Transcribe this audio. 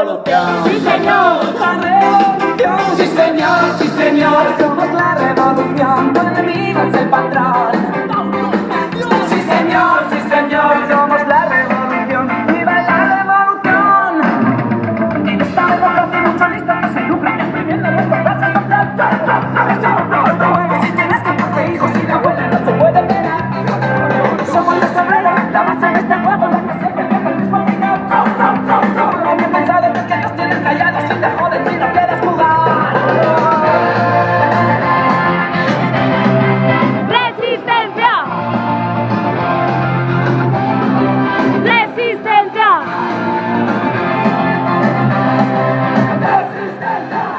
revolución. Sí, señor. La revolución. Sí, señor, sí, señor. Somos la revolución. Tu enemigo es el patrón. Sí, señor, sí, señor. Somos la revolución. ¡Viva la revolución! En esta democracia hay mucho listo que se lucra exprimiendo nuestras clases sociales. Si tienes 14 hijos y la abuela no se puede pegar. Somos los obreros, la base de este juego, los que siempre vienen al mismo final. Como bien pensado, es que nos tienen callados y te joden si no quieres jugar. ¡Resistencia! ¡Resistencia! ¡Resistencia!